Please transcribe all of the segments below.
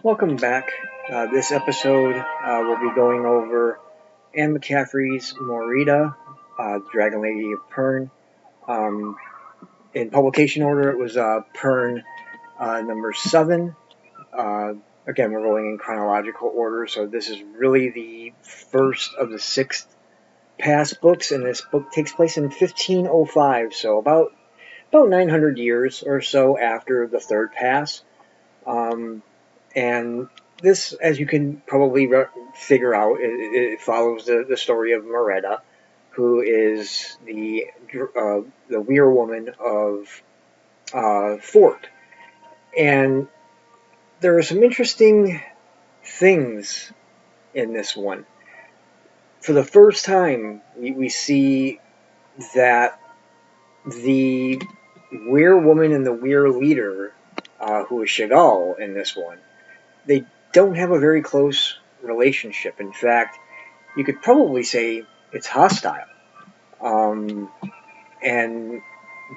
Welcome back. This episode we'll be going over McCaffrey's Moreta, Dragonlady of Pern. Um, in publication order, it was Pern number 7. Uh, Again, we're going in chronological order, so this is really the first of the 6th pass books, and this book takes place in 1505, so about 900 years or so after the third pass. And this, as you can probably figure out, it follows the story of Moreta, who is the weir woman of Fort. And there are some interesting things in this one. For the first time, we see that the weir woman and the weir leader, who is Chagall in this one, they don't have a very close relationship. In fact, you could probably say it's hostile. Um, and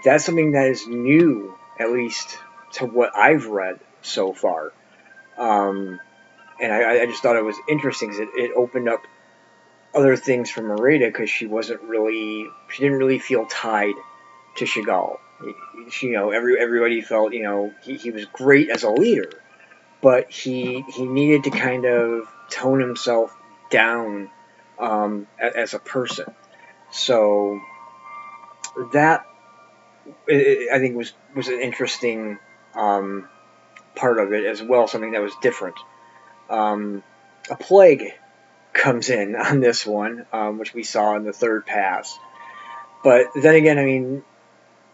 that's something that is new, at least to what I've read so far. Um, and I just thought it was interesting because it opened up other things for Moreta because she didn't really feel tied to Chagall. Everybody felt, he was great as a leader, but he needed to kind of tone himself down as a person. So that, I think, was an interesting part of it as well, something that was different. A plague comes in on this one, which we saw in the third pass. But then again, I mean,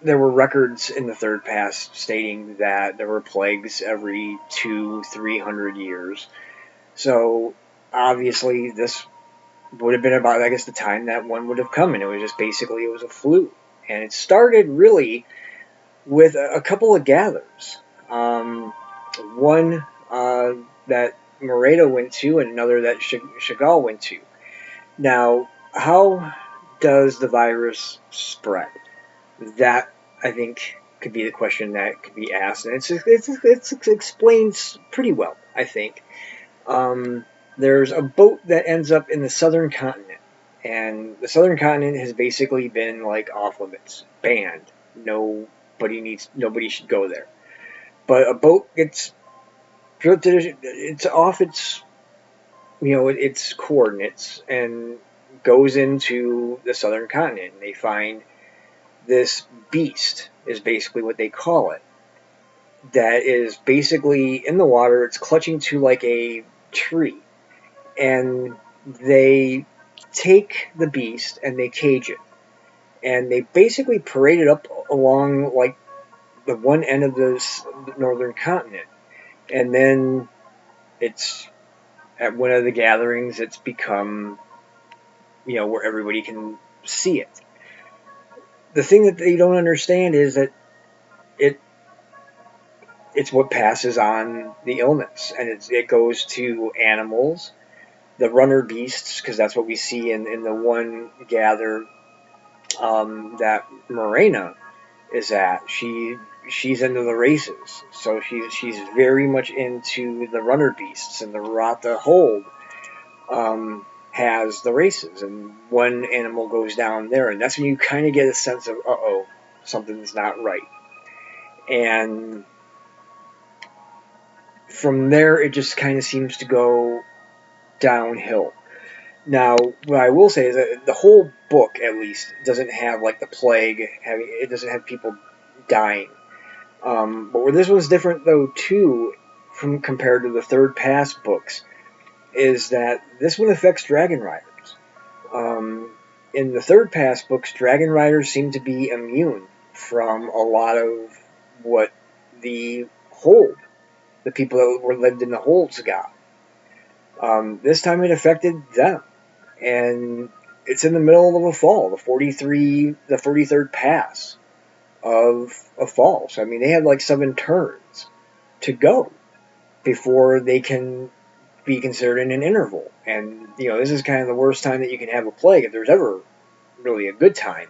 there were records in the third pass stating that there were plagues every 200-300 years. So obviously this would have been about, I guess, the time that one would have come, and it was a flu. And it started really with a couple of gathers. One that Moreta went to, and another that Chagall went to. Now, how does the virus spread? That, I think, could be the question that could be asked, and it explains pretty well, I think. There's a boat that ends up in the southern continent, and the southern continent has basically been like off limits, banned. Nobody should go there. But a boat gets it's off its coordinates and goes into the southern continent. And they find this beast, is basically what they call it, that is basically in the water. It's clutching to like a tree, and they take the beast and they cage it, and they basically parade it up along like the one end of this northern continent, and then it's at one of the gatherings. It's become, where everybody can see it. The thing that they don't understand is that it's what passes on the illness, and it goes to animals, the runner beasts, because that's what we see in the one gather that Morena is at. She's into the races, so she's very much into the runner beasts, and the Rata hold has the races, and one animal goes down there, and that's when you kind of get a sense of, something's not right. And from there, it just kind of seems to go downhill. Now, what I will say is that the whole book, at least, doesn't have like the plague. It doesn't have people dying. But where this one's different, though, too, from compared to the third pass books, is that this one affects dragon riders. In the third pass books, dragon riders seem to be immune from a lot of what the people that lived in the holds got. This time it affected them, and it's in the middle of a fall, the 43rd pass of fall. So I mean, they had like 7 turns to go before they can be considered in an interval. And this is kind of the worst time that you can have a plague. If there's ever really a good time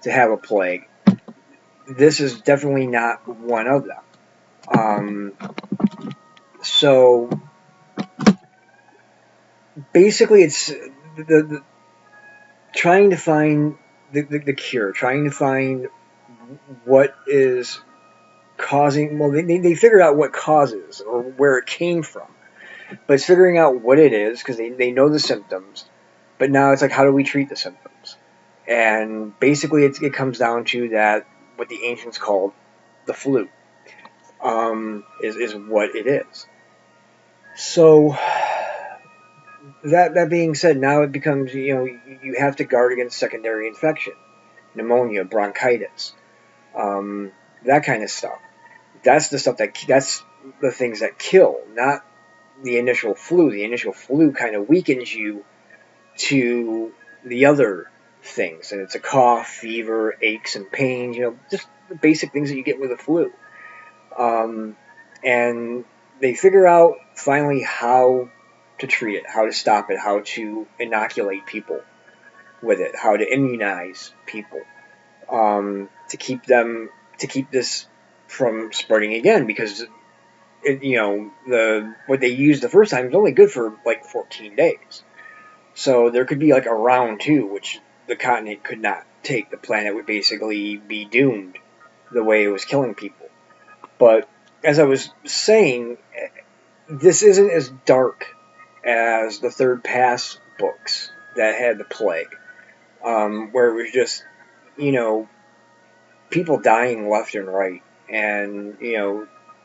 to have a plague, this is definitely not one of them. So basically, it's the trying to find the cure, trying to find what is causing. Well, they figured out what causes or where it came from, but it's figuring out what it is because they know the symptoms. But now it's like, how do we treat the symptoms? And basically, it comes down to that what the ancients called the flu, is what it is. So that being said, now it becomes, you have to guard against secondary infection, pneumonia, bronchitis, that kind of stuff. That's the stuff that's the things that kill, not the initial flu. The initial flu kind of weakens you to the other things, and it's a cough, fever, aches and pains. Just the basic things that you get with the flu. And they figure out finally how to treat it, how to stop it, how to inoculate people with it, how to immunize people, to keep this from spreading again, because what they used the first time is only good for like 14 days. So there could be like a round two, which the continent could not take. The planet would basically be doomed the way it was killing people. But as I was saying, this isn't as dark as the Third Pass books that had the plague, where it was just, people dying left and right. And,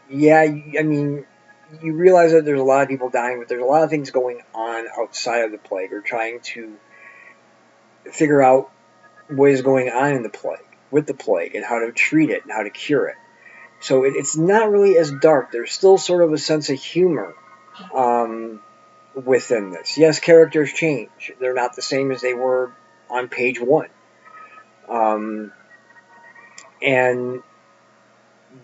yeah, I mean, you realize that there's a lot of people dying, but there's a lot of things going on outside of the plague, or trying to figure out what is going on in the plague, with the plague, and how to treat it and how to cure it. So it's not really as dark. There's still sort of a sense of humor within this. Yes, characters change. They're not the same as they were on page one. And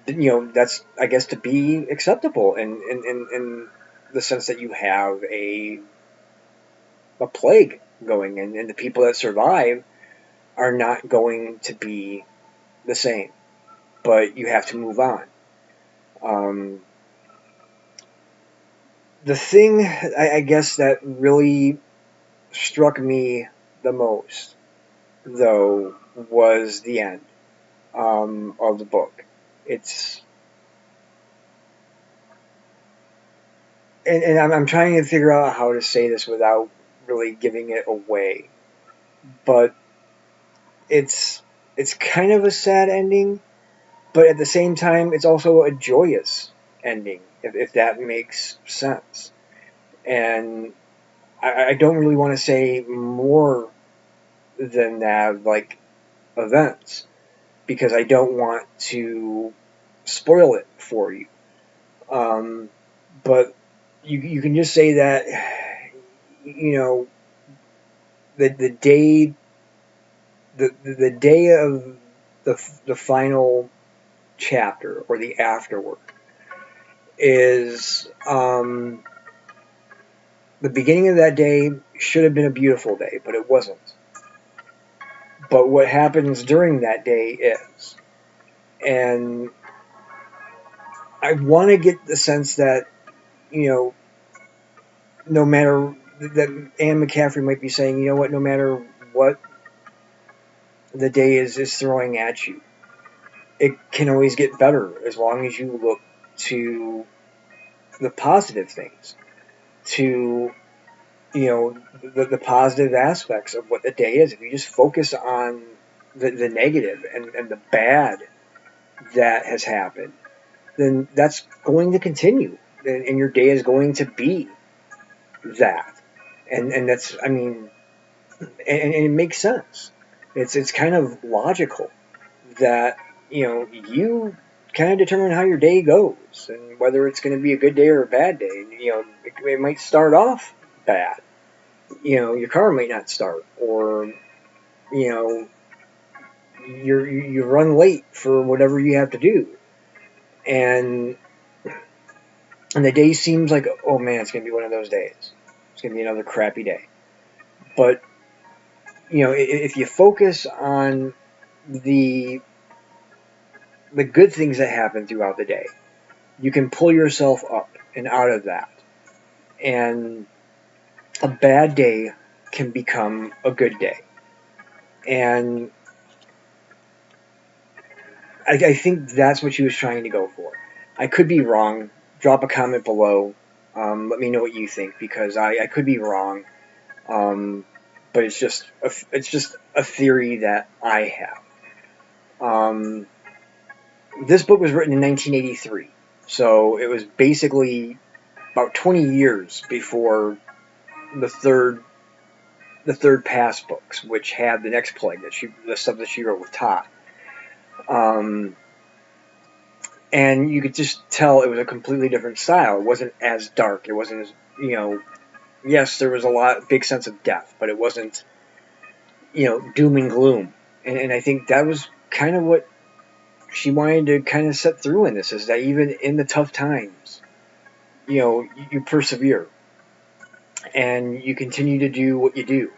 that's, I guess, to be acceptable in the sense that you have a plague going, and the people that survive are not going to be the same, but you have to move on. The thing, I guess, that really struck me the most, though, was the end of the book. It's and I'm trying to figure out how to say this without really giving it away, but it's kind of a sad ending, but at the same time, it's also a joyous ending, if that makes sense. And I don't really want to say more than that, like events, because I don't want to spoil it for you. But you can just say that, the day the day of the final chapter, or the afterword, is the beginning of that day should have been a beautiful day, but it wasn't. But what happens during that day is. And I want to get the sense that, no matter that Anne McCaffrey might be saying, no matter what the day is throwing at you, it can always get better as long as you look to the positive things, to the positive aspects of what the day is. If you just focus on the negative and the bad that has happened, then that's going to continue, and your day is going to be that. And that's, I mean, and it makes sense. It's kind of logical that, you kind of determine how your day goes, and whether it's going to be a good day or a bad day. It might start off bad. Your car might not start, or you run late for whatever you have to do, and the day seems like, oh man, it's gonna be one of those days. It's gonna be another crappy day. But if you focus on the good things that happen throughout the day, you can pull yourself up and out of that. And a bad day can become a good day. And I think that's what she was trying to go for. I could be wrong. Drop a comment below. Let me know what you think, because I could be wrong. But it's just a theory that I have. This book was written in 1983, so it was basically about 20 years before the third pass books, which had the next plague, the stuff that she wrote with Todd. And you could just tell it was a completely different style. It wasn't as dark. It wasn't as, yes, there was big sense of death, but it wasn't, doom and gloom. And I think that was kind of what she wanted to kind of set through in this, is that even in the tough times, you persevere and you continue to do what you do.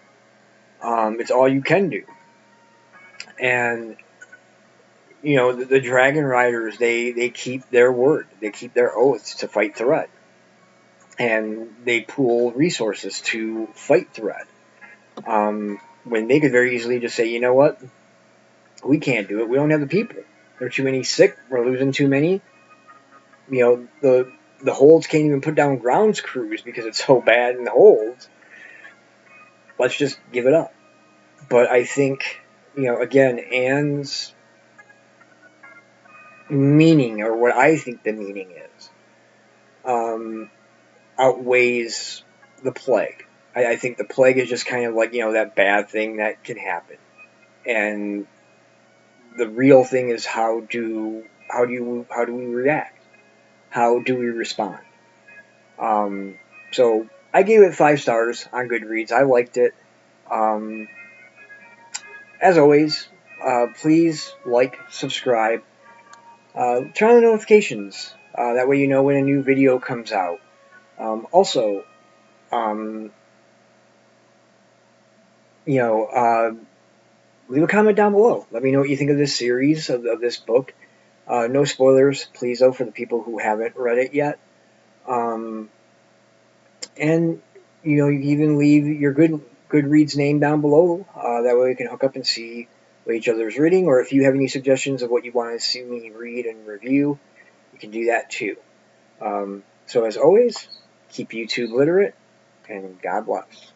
It's all you can do. And the Dragon Riders, they keep their word. They keep their oaths to fight Thread. And they pool resources to fight Thread. When they could very easily just say, you know what? We can't do it. We don't have the people. There are too many sick. We're losing too many. The holds can't even put down grounds crews because it's so bad in the holds. Let's just give it up. But I think, again, Anne's meaning, or what I think the meaning is, outweighs the plague. I think the plague is just kind of like, that bad thing that can happen. And the real thing is how do we react? How do we respond? So I gave it 5 stars on Goodreads. I liked it. As always, please like, subscribe, turn on the notifications. That way you know when a new video comes out. Also, leave a comment down below. Let me know what you think of this series, of this book. No spoilers, please, though, for the people who haven't read it yet. And you can even leave your Goodreads name down below. That way we can hook up and see what each other's reading. Or if you have any suggestions of what you want to see me read and review, you can do that too. So as always, keep YouTube literate, and God bless.